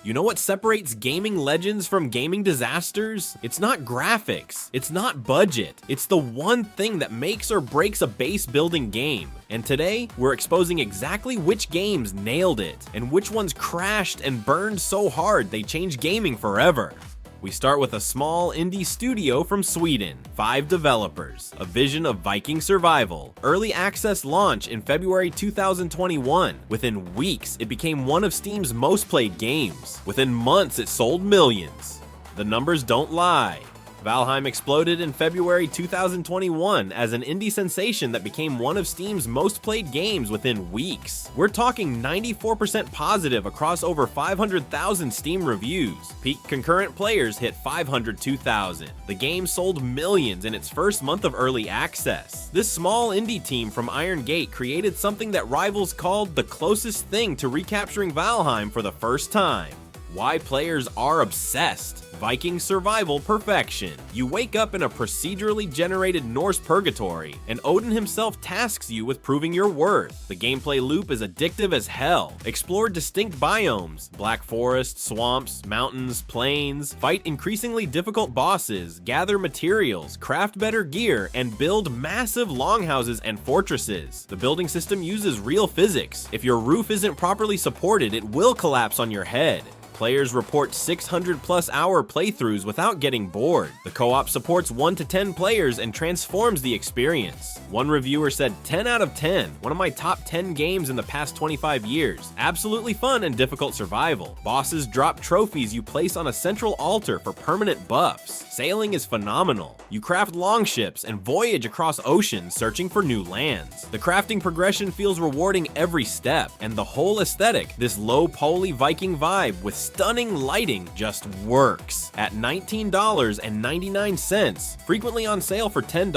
You know what separates gaming legends from gaming disasters? It's not graphics, it's not budget, it's the one thing that makes or breaks a base building game. And today, we're exposing exactly which games nailed it, and which ones crashed and burned so hard they changed gaming forever. We start with a small indie studio from Sweden, 5 developers, a vision of Viking survival, early access launch in February 2021. Within weeks, it became one of Steam's most played games. Within months, it sold millions. The numbers don't lie. Valheim exploded in February 2021 as an indie sensation that became one of Steam's most played games within weeks. We're talking 94% positive across over 500,000 Steam reviews. Peak concurrent players hit 502,000. The game sold millions in its first month of early access. This small indie team from Iron Gate created something that rivals called the closest thing to recapturing Valheim for the first time. Why players are obsessed. Viking survival perfection. You wake up in a procedurally generated Norse purgatory, and Odin himself tasks you with proving your worth. The gameplay loop is addictive as hell. Explore distinct biomes, black forests, swamps, mountains, plains, fight increasingly difficult bosses, gather materials, craft better gear, and build massive longhouses and fortresses. The building system uses real physics. If your roof isn't properly supported, it will collapse on your head. Players report 600+ hour playthroughs without getting bored. The co-op supports 1 to 10 players and transforms the experience. One reviewer said 10 out of 10, one of my top 10 games in the past 25 years. Absolutely fun and difficult survival. Bosses drop trophies you place on a central altar for permanent buffs. Sailing is phenomenal. You craft longships and voyage across oceans searching for new lands. The crafting progression feels rewarding every step, and the whole aesthetic, this low-poly Viking vibe with stunning lighting, just works. At $19.99, frequently on sale for $10,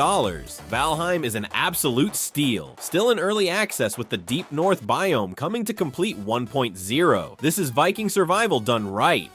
Valheim is an absolute steal. Still in early access with the Deep North biome coming to complete 1.0. This is Viking survival done right.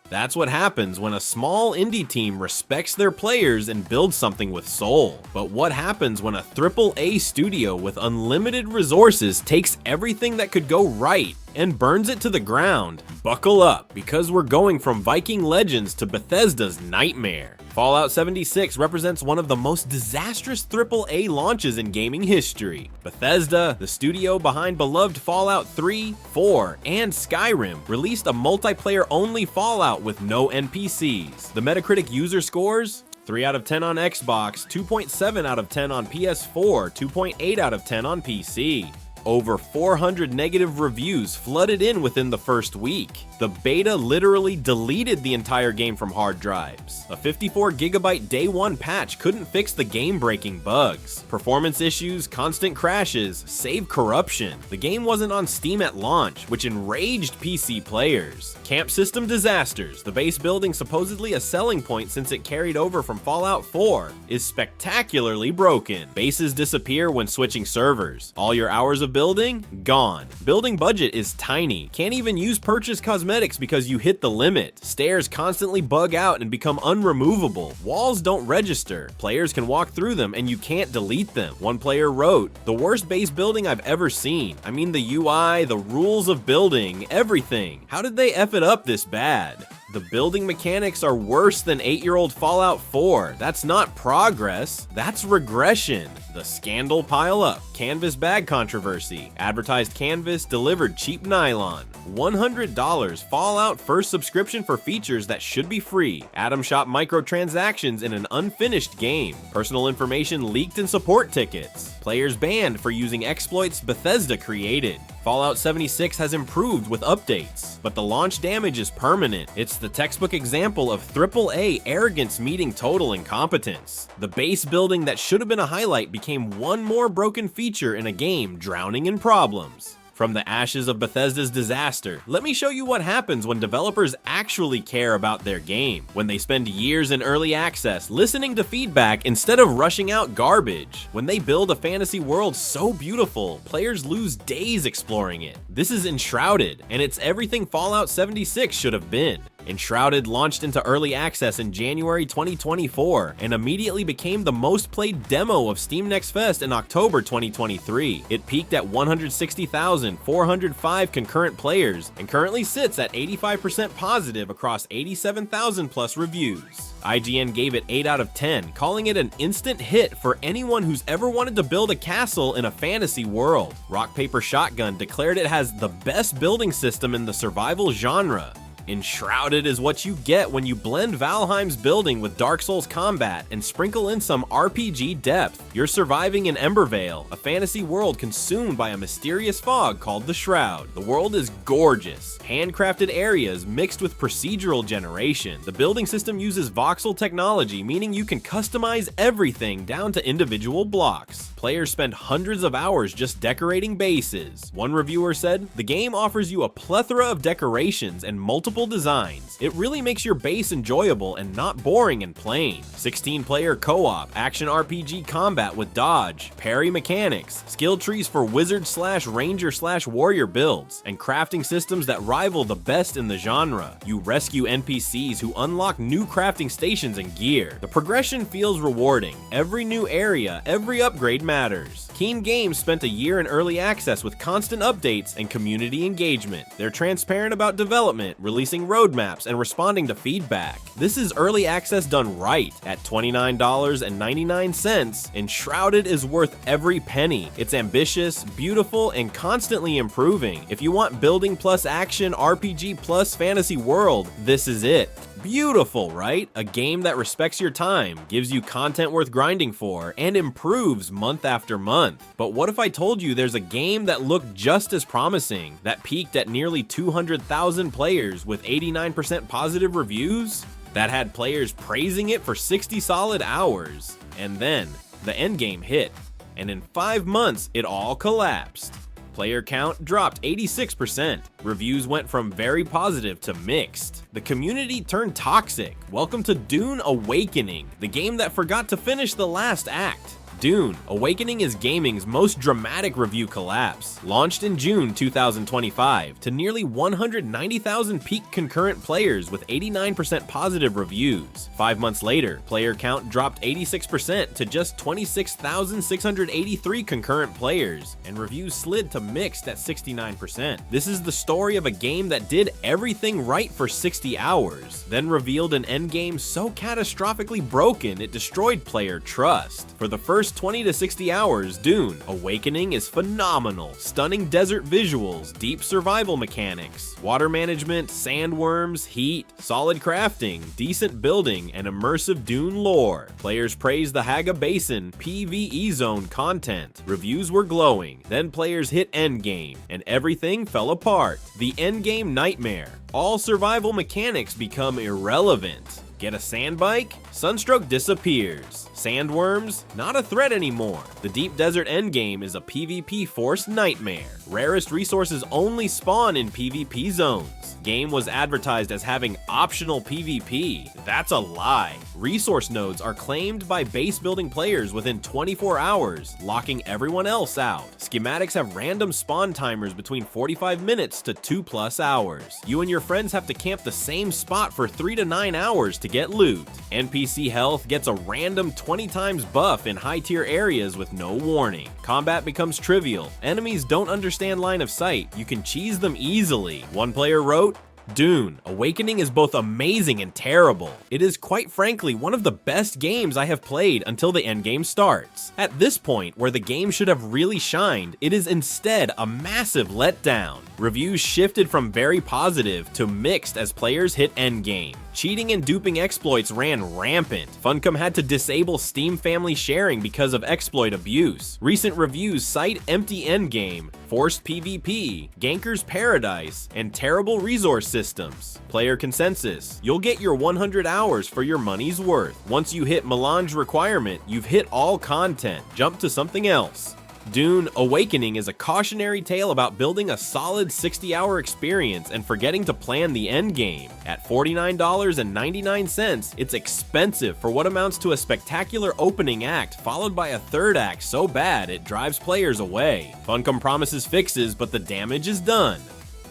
That's what happens when a small indie team respects their players and builds something with soul. But what happens when a AAA studio with unlimited resources takes everything that could go right and burns it to the ground? Buckle up, because we're going from Viking legends to Bethesda's nightmare. Fallout 76 represents one of the most disastrous AAA launches in gaming history. Bethesda, the studio behind beloved Fallout 3, 4, and Skyrim, released a multiplayer-only Fallout with no NPCs. The Metacritic user scores? 3 out of 10 on Xbox, 2.7 out of 10 on PS4, 2.8 out of 10 on PC. Over 400 negative reviews flooded in within the first week. The beta literally deleted the entire game from hard drives. A 54GB day one patch couldn't fix the game-breaking bugs. Performance issues, constant crashes, save corruption. The game wasn't on Steam at launch, which enraged PC players. Camp system disasters, the base building supposedly a selling point since it carried over from Fallout 4, is spectacularly broken. Bases disappear when switching servers. All your hours of building? Gone. Building budget is tiny. Can't even use purchase cosmetics because you hit the limit. Stairs constantly bug out and become unremovable. Walls don't register. Players can walk through them and you can't delete them. One player wrote, "The worst base building I've ever seen. I mean the UI, the rules of building, everything. How did they F it up this bad?" The building mechanics are worse than 8-year-old Fallout 4. That's not progress, that's regression. The scandal pile up. Canvas bag controversy. Advertised canvas, delivered cheap nylon. $100 Fallout first subscription for features that should be free. Atom Shop microtransactions in an unfinished game. Personal information leaked in support tickets. Players banned for using exploits Bethesda created. Fallout 76 has improved with updates, but the launch damage is permanent. It's the textbook example of AAA arrogance meeting total incompetence. The base building that should have been a highlight became one more broken feature in a game drowning in problems. From the ashes of Bethesda's disaster, let me show you what happens when developers actually care about their game. When they spend years in early access listening to feedback instead of rushing out garbage. When they build a fantasy world so beautiful, players lose days exploring it. This is Enshrouded, and it's everything Fallout 76 should have been. Enshrouded launched into early access in January 2024 and immediately became the most played demo of Steam Next Fest in October 2023. It peaked at 160,405 concurrent players and currently sits at 85% positive across 87,000 plus reviews. IGN gave it 8 out of 10, calling it an instant hit for anyone who's ever wanted to build a castle in a fantasy world. Rock Paper Shotgun declared it has the best building system in the survival genre. Enshrouded is what you get when you blend Valheim's building with Dark Souls combat and sprinkle in some RPG depth. You're surviving in Embervale, a fantasy world consumed by a mysterious fog called the Shroud. The world is gorgeous, handcrafted areas mixed with procedural generation. The building system uses voxel technology, meaning you can customize everything down to individual blocks. Players spend hundreds of hours just decorating bases. One reviewer said, "The game offers you a plethora of decorations and multiple designs. It really makes your base enjoyable and not boring and plain. 16-player co-op, action RPG combat with dodge, parry mechanics, skill trees for wizard/ranger/warrior builds, and crafting systems that rival the best in the genre. You rescue NPCs who unlock new crafting stations and gear. The progression feels rewarding. Every new area, every upgrade matters." Keen Games spent a year in early access with constant updates and community engagement. They're transparent about development, releasing roadmaps, and responding to feedback. This is early access done right. At $29.99, Enshrouded is worth every penny. It's ambitious, beautiful, and constantly improving. If you want building plus action, RPG plus fantasy world, this is it. Beautiful, right? A game that respects your time, gives you content worth grinding for, and improves month after month. But what if I told you there's a game that looked just as promising, that peaked at nearly 200,000 players with 89% positive reviews, that had players praising it for 60 solid hours, and then the endgame hit, and in 5 months it all collapsed. Player count dropped 86%. Reviews went from very positive to mixed. The community turned toxic. Welcome to Dune Awakening, the game that forgot to finish the last act. Dune Awakening is gaming's most dramatic review collapse. Launched in June 2025 to nearly 190,000 peak concurrent players with 89% positive reviews. 5 months later, player count dropped 86% to just 26,683 concurrent players, and reviews slid to mixed at 69%. This is the story of a game that did everything right for 60 hours, then revealed an endgame so catastrophically broken it destroyed player trust. For the first 20 to 60 hours, Dune Awakening is phenomenal. Stunning desert visuals, deep survival mechanics, water management, sandworms, heat, solid crafting, decent building, and immersive Dune lore. Players praised the Haga Basin PvE zone content. Reviews were glowing. Then players hit endgame, and everything fell apart. The endgame nightmare. All survival mechanics become irrelevant. Get a sand bike? Sunstroke disappears. Sandworms? Not a threat anymore. The deep desert endgame is a PvP forced nightmare. Rarest resources only spawn in PvP zones. Game was advertised as having optional PvP. That's a lie. Resource nodes are claimed by base building players within 24 hours, locking everyone else out. Schematics have random spawn timers between 45 minutes to 2+ hours. You and your friends have to camp the same spot for 3 to 9 hours to get loot. NPC health gets a random 20 times buff in high tier areas with no warning. Combat becomes trivial. Enemies don't understand line of sight. You can cheese them easily. One player wrote, "Dune Awakening is both amazing and terrible. It is quite frankly one of the best games I have played until the endgame starts. At this point, where the game should have really shined, it is instead a massive letdown." Reviews shifted from very positive to mixed as players hit endgame. Cheating and duping exploits ran rampant. Funcom had to disable Steam family sharing because of exploit abuse. Recent reviews cite empty endgame, forced PvP, Ganker's Paradise, and terrible resource systems. Player consensus: you'll get your 100 hours for your money's worth. Once you hit Melange requirement, you've hit all content. Jump to something else. Dune Awakening is a cautionary tale about building a solid 60-hour experience and forgetting to plan the endgame. At $49.99, it's expensive for what amounts to a spectacular opening act followed by a third act so bad it drives players away. Funcom promises fixes, but the damage is done.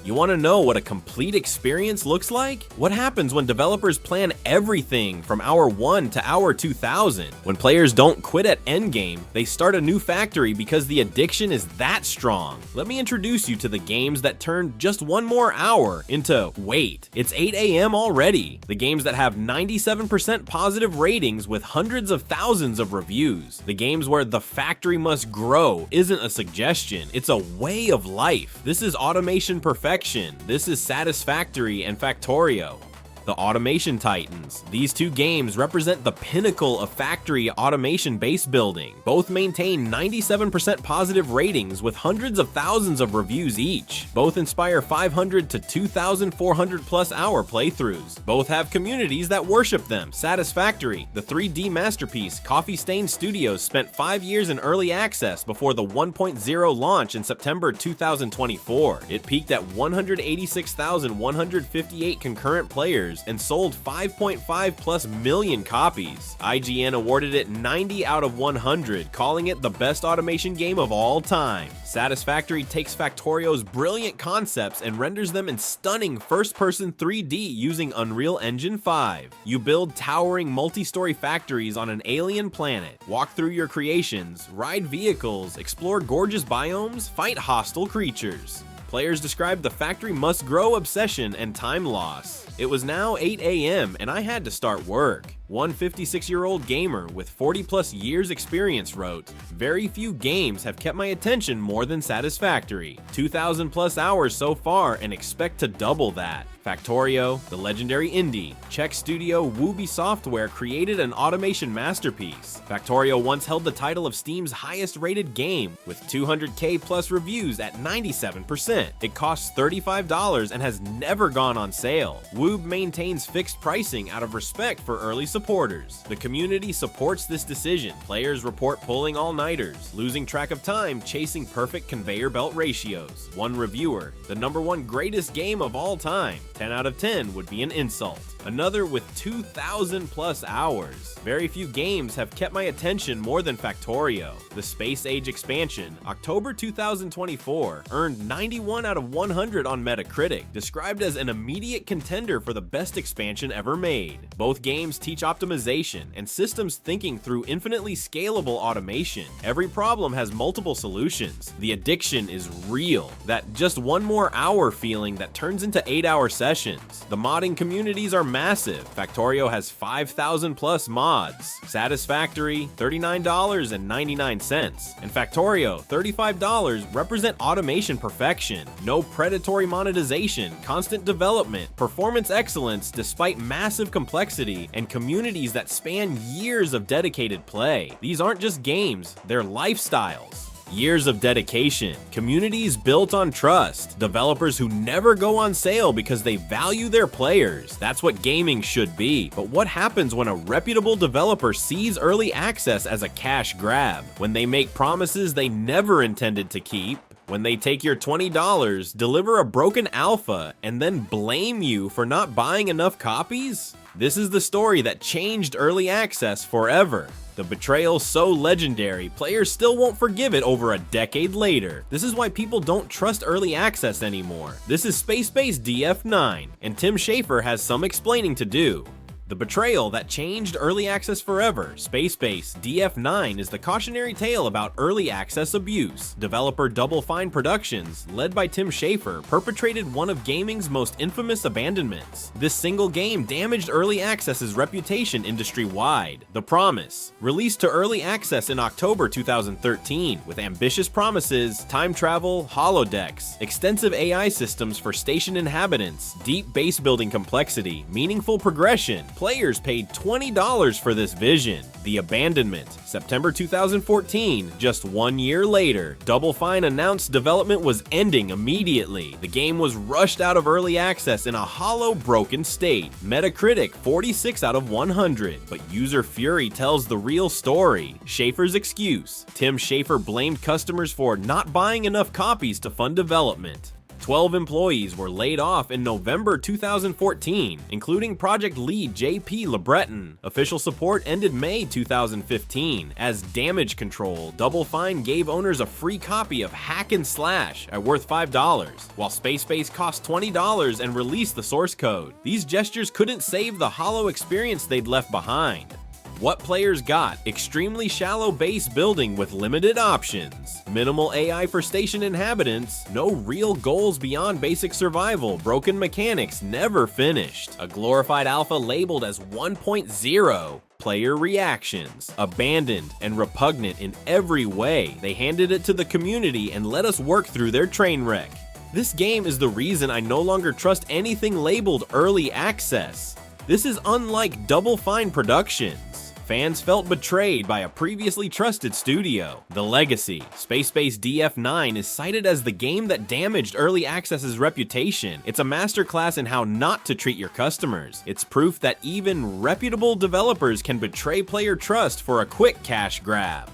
You want to know what a complete experience looks like? What happens when developers plan everything from hour 1 to hour 2000? When players don't quit at endgame, they start a new factory because the addiction is that strong. Let me introduce you to the games that turn just one more hour into, wait, it's 8 AM already. The games that have 97% positive ratings with hundreds of thousands of reviews. The games where the factory must grow isn't a suggestion, it's a way of life. This is automation perfection. This is Satisfactory and Factorio. The Automation Titans. These two games represent the pinnacle of factory automation base building. Both maintain 97% positive ratings with hundreds of thousands of reviews each. Both inspire 500 to 2,400 plus hour playthroughs. Both have communities that worship them. Satisfactory, the 3D masterpiece, Coffee Stain Studios spent 5 years in early access before the 1.0 launch in September 2024. It peaked at 186,158 concurrent players and sold 5.5 plus million copies. IGN awarded it 90 out of 100, calling it the best automation game of all time. Satisfactory takes Factorio's brilliant concepts and renders them in stunning first-person 3D using Unreal Engine 5. You build towering multi-story factories on an alien planet, walk through your creations, ride vehicles, explore gorgeous biomes, fight hostile creatures. Players described the factory must grow obsession and time loss. It was now 8 AM and I had to start work. One 56-year-old gamer with 40 plus years experience wrote, "Very few games have kept my attention more than Satisfactory. 2,000 plus hours so far and expect to double that." Factorio, the legendary indie, Czech studio Wooby Software created an automation masterpiece. Factorio once held the title of Steam's highest rated game with 200K plus reviews at 97%. It costs $35 and has never gone on sale. Woob maintains fixed pricing out of respect for early supporters. The community supports this decision. Players report pulling all-nighters, losing track of time, chasing perfect conveyor belt ratios. One reviewer, the #1 greatest game of all time. 10 out of 10 would be an insult. Another with 2,000 plus hours. Very few games have kept my attention more than Factorio. The Space Age expansion, October 2024, earned 91 out of 100 on Metacritic, described as an immediate contender for the best expansion ever made. Both games teach optimization and systems thinking through infinitely scalable automation. Every problem has multiple solutions. The addiction is real. That just one more hour feeling that turns into 8-hour sessions. The modding communities are massive. Factorio has 5,000 plus mods. Satisfactory, $39.99. And Factorio, $35, represent automation perfection. No predatory monetization, constant development, performance excellence despite massive complexity, and communities that span years of dedicated play. These aren't just games, they're lifestyles. Years of dedication, communities built on trust, developers who never go on sale because they value their players. That's what gaming should be. But what happens when a reputable developer sees early access as a cash grab? When they make promises they never intended to keep? When they take your $20, deliver a broken alpha, and then blame you for not buying enough copies? This is the story that changed early access forever. The betrayal so legendary, players still won't forgive it over a decade later. This is why people don't trust early access anymore. This is Spacebase DF-9, and Tim Schafer has some explaining to do. The betrayal that changed early access forever, Spacebase DF-9 is the cautionary tale about early access abuse. Developer Double Fine Productions, led by Tim Schafer, perpetrated one of gaming's most infamous abandonments. This single game damaged early access's reputation industry-wide. The Promise, released to early access in October 2013, with ambitious promises, time travel, holodecks, extensive AI systems for station inhabitants, deep base building complexity, meaningful progression. Players paid $20 for this vision. The Abandonment, September 2014, just 1 year later, Double Fine announced development was ending immediately. The game was rushed out of early access in a hollow, broken state. Metacritic 46 out of 100, but user fury tells the real story. Schafer's excuse: Tim Schafer blamed customers for not buying enough copies to fund development. 12 employees were laid off in November 2014, including project lead JP LeBreton. Official support ended May 2015. As damage control, Double Fine gave owners a free copy of Hack and Slash at worth $5, while Spacebase cost $20 and released the source code. These gestures couldn't save the hollow experience they'd left behind. What players got: extremely shallow base building with limited options, minimal AI for station inhabitants, no real goals beyond basic survival, broken mechanics, never finished, a glorified alpha labeled as 1.0, player reactions, abandoned and repugnant in every way. They handed it to the community and let us work through their train wreck. This game is the reason I no longer trust anything labeled early access. This is unlike Double Fine Productions. Fans felt betrayed by a previously trusted studio. The legacy, Spacebase DF-9, is cited as the game that damaged Early Access's reputation. It's a masterclass in how not to treat your customers. It's proof that even reputable developers can betray player trust for a quick cash grab.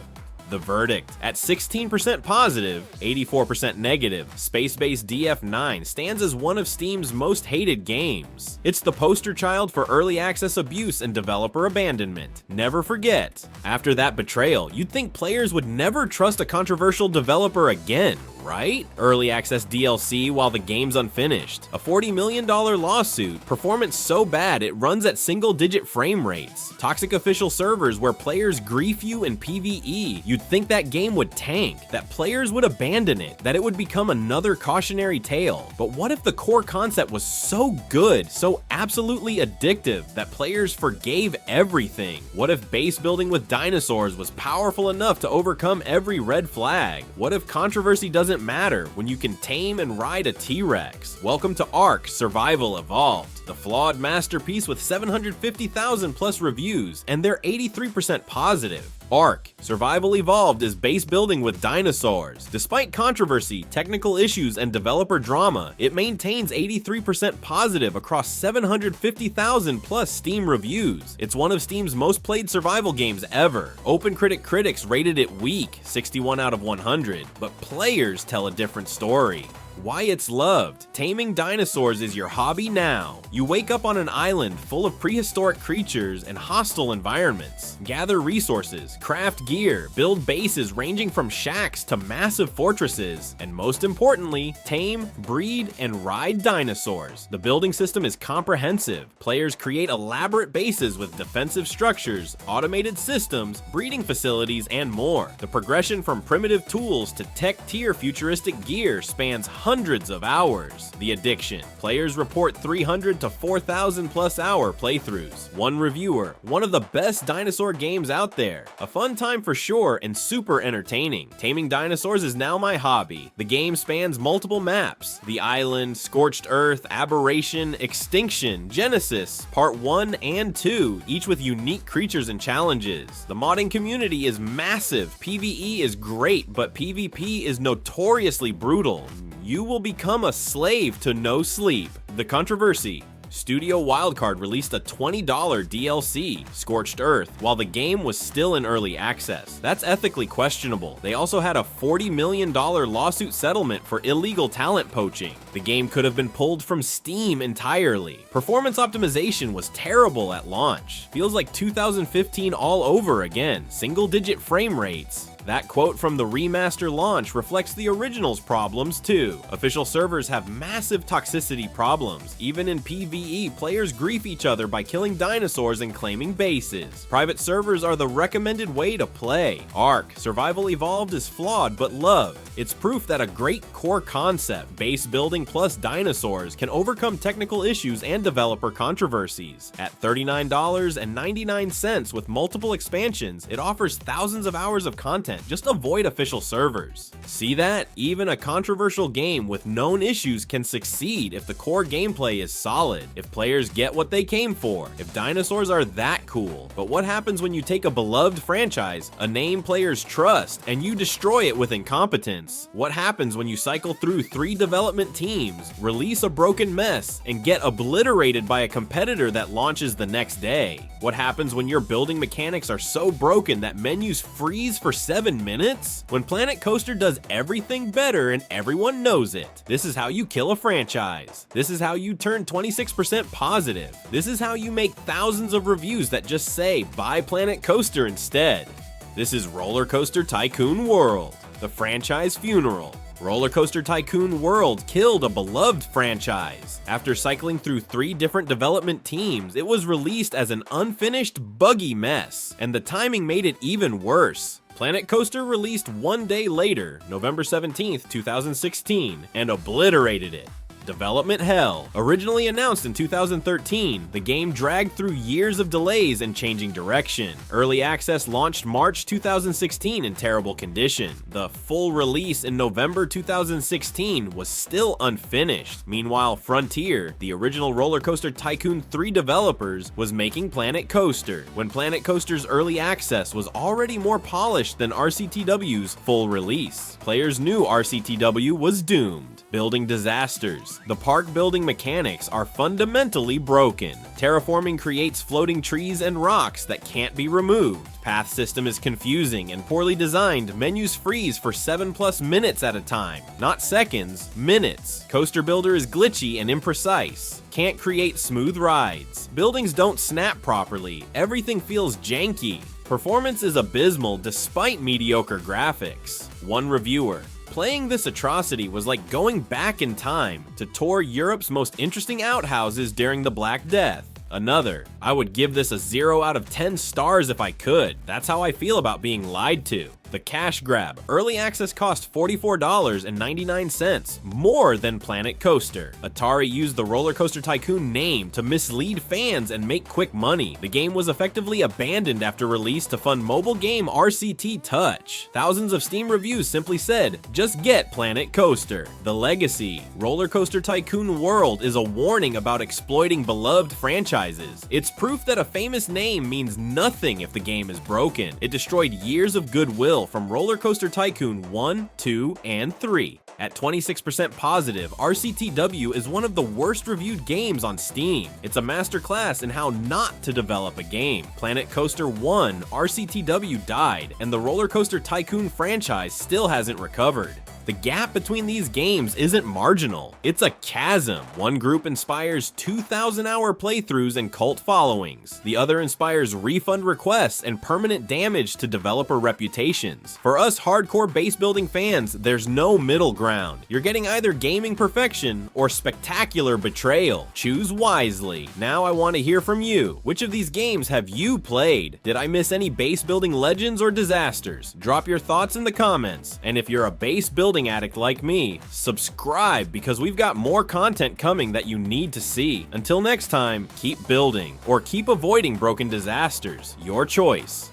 The verdict: at 16% positive, 84% negative, Spacebase DF-9 stands as one of Steam's most hated games. It's the poster child for early access abuse and developer abandonment. Never forget, after that betrayal, you'd think players would never trust a controversial developer again, right? Early access DLC while the game's unfinished, a $40 million lawsuit, performance so bad it runs at single-digit frame rates, toxic official servers where players grief you in PvE. You'd think that game would tank, that players would abandon it, that it would become another cautionary tale. But what if the core concept was so good, so absolutely addictive, that players forgave everything? What if base building with dinosaurs was powerful enough to overcome every red flag? What if controversy doesn't matter when you can tame and ride a T-Rex? Welcome to Ark Survival Evolved, the flawed masterpiece with 750,000 plus reviews, and they're 83% positive. Ark Survival Evolved is base building with dinosaurs. Despite controversy, technical issues, and developer drama, it maintains 83% positive across 750,000 plus Steam reviews. It's one of Steam's most played survival games ever. OpenCritic critics rated it weak, 61 out of 100, but players tell a different story. Why it's loved. Taming dinosaurs is your hobby now. You wake up on an island full of prehistoric creatures and hostile environments. Gather resources, craft gear, build bases ranging from shacks to massive fortresses, and most importantly, tame, breed, and ride dinosaurs. The building system is comprehensive. Players create elaborate bases with defensive structures, automated systems, breeding facilities, and more. The progression from primitive tools to tech-tier futuristic gear spans hundreds of hours. The addiction. Players report 300 to 4,000 plus hour playthroughs. One reviewer, one of the best dinosaur games out there. A fun time for sure and super entertaining. Taming dinosaurs is now my hobby. The game spans multiple maps: the island, Scorched Earth, Aberration, Extinction, Genesis, Part 1 and 2, each with unique creatures and challenges. The modding community is massive. PvE is great, but PvP is notoriously brutal. You will become a slave to no sleep. The controversy. Studio Wildcard released a $20 DLC, Scorched Earth, while the game was still in early access. That's ethically questionable. They also had a $40 million lawsuit settlement for illegal talent poaching. The game could have been pulled from Steam entirely. Performance optimization was terrible at launch. Feels like 2015 all over again. Single-digit frame rates. That quote from the remaster launch reflects the original's problems too. Official servers have massive toxicity problems. Even in PvE, players grief each other by killing dinosaurs and claiming bases. Private servers are the recommended way to play. Ark Survival Evolved is flawed but loved. It's proof that a great core concept, base building plus dinosaurs, can overcome technical issues and developer controversies. At $39.99 with multiple expansions, it offers thousands of hours of content. Just avoid official servers. See that? Even a controversial game with known issues can succeed if the core gameplay is solid, if players get what they came for, if dinosaurs are that cool. But what happens when you take a beloved franchise, a name players trust, and you destroy it with incompetence? What happens when you cycle through 3 development teams, release a broken mess, and get obliterated by a competitor that launches the next day? What happens when your building mechanics are so broken that menus freeze for 7 minutes? When Planet Coaster does everything better and everyone knows it. This is how you kill a franchise. This is how you turn 26% positive. This is how you make thousands of reviews that just say, buy Planet Coaster instead. This is RollerCoaster Tycoon World, the franchise funeral. RollerCoaster Tycoon World killed a beloved franchise. After cycling through 3 different development teams, it was released as an unfinished, buggy mess, and the timing made it even worse. Planet Coaster released 1 day later, November 17th, 2016, and obliterated it. Development hell. Originally announced in 2013, the game dragged through years of delays and changing direction. Early access launched March 2016 in terrible condition. The full release in November 2016 was still unfinished. Meanwhile, Frontier, the original RollerCoaster Tycoon 3 developers, was making Planet Coaster, when Planet Coaster's early access was already more polished than RCTW's full release. Players knew RCTW was doomed. Building disasters. The park building mechanics are fundamentally broken. Terraforming creates floating trees and rocks that can't be removed. Path system is confusing and poorly designed. Menus freeze for 7+ minutes at a time. Not seconds, minutes. Coaster Builder is glitchy and imprecise. Can't create smooth rides. Buildings don't snap properly. Everything feels janky. Performance is abysmal despite mediocre graphics. One reviewer. Playing this atrocity was like going back in time to tour Europe's most interesting outhouses during the Black Death. Another, I would give this a 0 out of 10 stars if I could. That's how I feel about being lied to. The cash grab. Early access cost $44.99, more than Planet Coaster. Atari used the RollerCoaster Tycoon name to mislead fans and make quick money. The game was effectively abandoned after release to fund mobile game RCT Touch. Thousands of Steam reviews simply said, just get Planet Coaster. The legacy. RollerCoaster Tycoon World is a warning about exploiting beloved franchises. It's proof that a famous name means nothing if the game is broken. It destroyed years of goodwill from RollerCoaster Tycoon 1, 2, and 3. At 26% positive, RCTW is one of the worst reviewed games on Steam. It's a masterclass in how not to develop a game. Planet Coaster 1, RCTW died, and the RollerCoaster Tycoon franchise still hasn't recovered. The gap between these games isn't marginal, it's a chasm. One group inspires 2,000-hour playthroughs and cult followings. The other inspires refund requests and permanent damage to developer reputations. For us hardcore base building fans, there's no middle ground. You're getting either gaming perfection or spectacular betrayal. Choose wisely. Now I want to hear from you. Which of these games have you played? Did I miss any base building legends or disasters? Drop your thoughts in the comments. And if you're a base building addict like me, subscribe because we've got more content coming that you need to see. Until next time, keep building or keep avoiding broken disasters. Your choice.